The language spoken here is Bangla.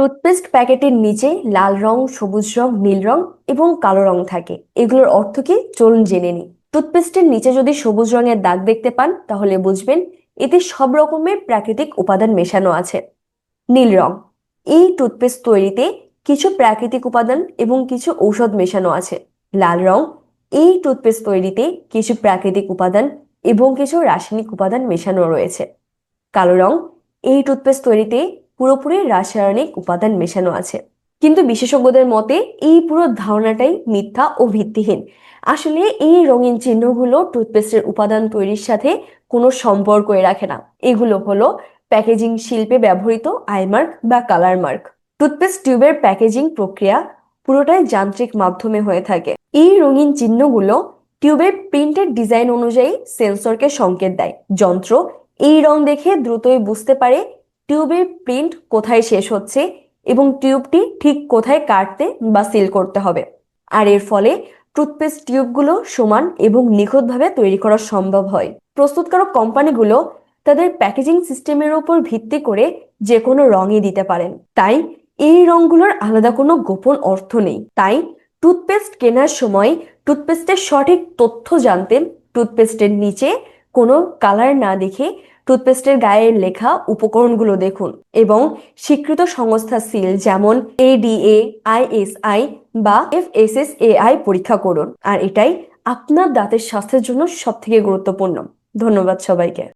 টুথপেস্ট প্যাকেটের নিচে লাল রং, সবুজ রং, নীল রং এবং কালো রং থাকে। এগুলোর অর্থ কি চলুন জেনে নিই। টুথপেস্টের নিচে যদি সবুজ রঙের দাগ দেখতে পান তাহলে বুঝবেন এতে সব রকমের প্রাকৃতিক উপাদান মেশানো আছে। নীল রং, এই টুথপেস্ট তৈরিতে কিছু প্রাকৃতিক উপাদান এবং কিছু ঔষধ মেশানো আছে। লাল রং, এই টুথপেস্ট তৈরিতে কিছু প্রাকৃতিক উপাদান এবং কিছু রাসায়নিক উপাদান মেশানো রয়েছে। কালো রং, এই টুথপেস্ট তৈরিতে পুরোপুরি রাসায়নিক উপাদান মেশানো আছে। কিন্তু বিশেষজ্ঞদের মতে এই পুরো ধারণাটাই মিথ্যা ও ভিত্তিহীন। আসলে এই রঙিন চিহ্নগুলো টুথপেস্টের উপাদান তৈরির সাথে কোনো সম্পর্কই রাখে না। এগুলো হলো প্যাকেজিং শিল্পে ব্যবহৃত আইমার্ক বা কালার মার্ক। টুথপেস্ট টিউবের প্যাকেজিং প্রক্রিয়া পুরোটাই যান্ত্রিক মাধ্যমে হয়ে থাকে। এই রঙিন চিহ্নগুলো টিউবের প্রিন্টেড ডিজাইন অনুযায়ী সেন্সরকে সংকেত দেয়। যন্ত্র এই রং দেখে দ্রুতই বুঝতে পারে টিউবের প্রিন্ট কোথায় শেষ হচ্ছে এবং টিউবটি ঠিক কোথায় কাটতে বা সিল করতে হবে। আর এর ফলে টুথপেস্ট টিউবগুলো সমান এবং নিখুঁতভাবে তৈরি করা সম্ভব হয়। প্রস্তুতকারক কোম্পানিগুলো তাদের প্যাকেজিং সিস্টেমের উপর ভিত্তি করে যে কোনো রঙই দিতে পারেন। তাই এই রঙগুলোর আলাদা কোনো গোপন অর্থ নেই। তাই টুথপেস্ট কেনার সময় টুথপেস্টের সঠিক তথ্য জানতে টুথপেস্টের নিচে কোনো কালার না দেখে টুথপেস্টের গায়ে লেখা উপকরণগুলো দেখুন এবং স্বীকৃত সংস্থা সিল যেমন এডিএ, আইএসআই বা এফএসএসএআই পরীক্ষা করুন। আর এটাই আপনার দাঁতের স্বাস্থ্যের জন্য সবথেকে গুরুত্বপূর্ণ। ধন্যবাদ সবাইকে।